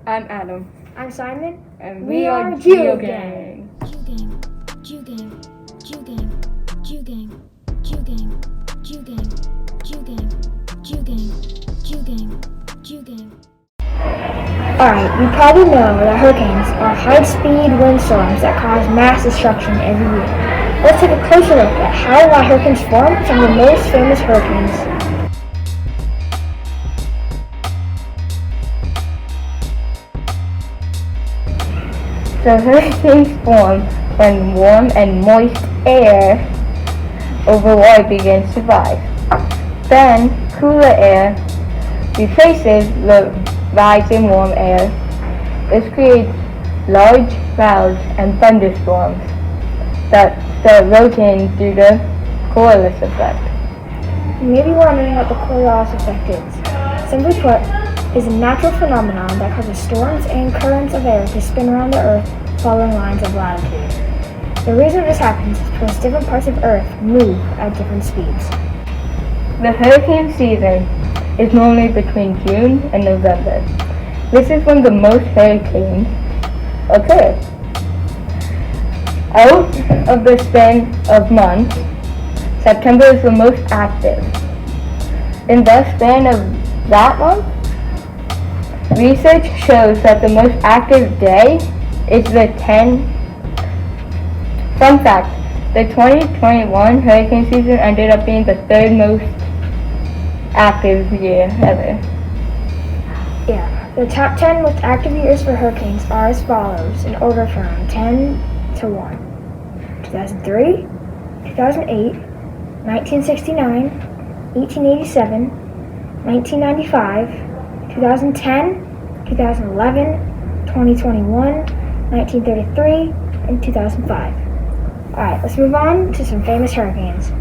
I'm Adam. I'm Simon. And we are GeoGang. GeoGang, GeoGang, GeoGang, GeoGang, GeoGang, GeoGang, GeoGang, GeoGang, GeoGang. Alright, you probably know that hurricanes are high-speed windstorms that cause mass destruction every year. Let's take a closer look at how and why hurricanes form some of the most famous hurricanes. So hurricanes form when warm and moist air over water begins to rise. Then cooler air replaces the rising warm air. This creates large clouds and thunderstorms that start rotating due to Coriolis effect. You may be wondering what the Coriolis effect is. Simply put, is a natural phenomenon that causes storms and currents of air to spin around the Earth following lines of latitude. The reason this happens is because different parts of Earth move at different speeds. The hurricane season is normally between June and November. This is when the most hurricanes occur. Out of the span of months, September is the most active. In the span of that month, research shows that the most active day is the 10. Fun fact, the 2021 hurricane season ended up being the third most active year ever. Yeah, the top 10 most active years for hurricanes are as follows in order from 10 to 1. 2003, 2008, 1969, 1887, 1995, 2010, 2011, 2021, 1933, and 2005. Alright, let's move on to some famous hurricanes.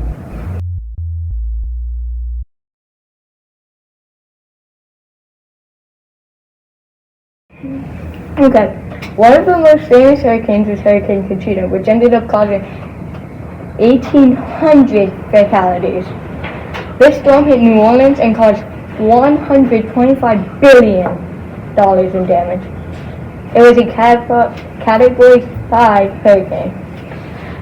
Okay, one of the most famous hurricanes is Hurricane Katrina, which ended up causing 1,800 fatalities. This storm hit New Orleans and caused $125 billion in damage. It was a Category 5 hurricane.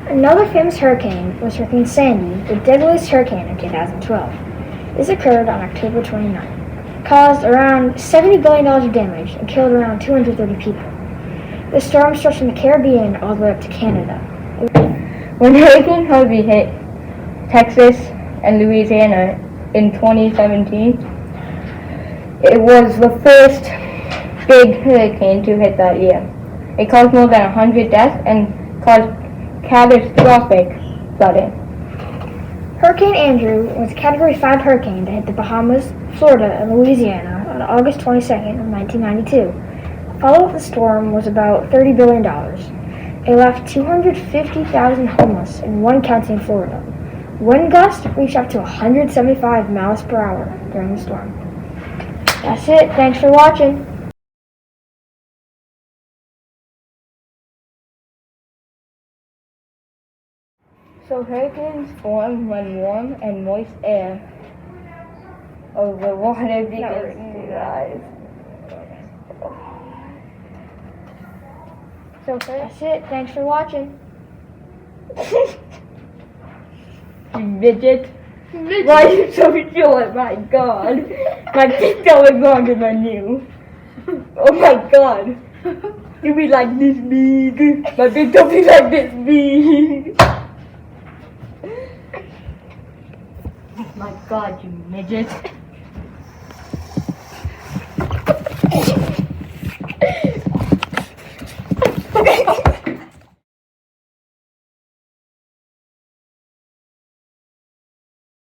Another famous hurricane was Hurricane Sandy, the deadliest hurricane of 2012. This occurred on October 29th. It caused around $70 billion of damage and killed around 230 people. The storm stretched from the Caribbean all the way up to Canada. When Hurricane Harvey hit Texas and Louisiana in 2017, it was the first big hurricane to hit that year. It caused more than 100 deaths and caused catastrophic flooding. Hurricane Andrew was a Category 5 hurricane that hit the Bahamas, Florida, and Louisiana on August 22nd of 1992. The follow-up of the storm was about $30 billion. It left 250,000 homeless in one county in Florida. Wind gusts reached up to 175 miles per hour during the storm. That's it. Thanks for watching. So hurricanes form when warm and moist air over water begins to rise. So That's it. Thanks for watching. You midget. Why are you so short? My god. My TikTok is longer than you. Oh my god. You be like this big. My TikTok be like this big. My god, you midget.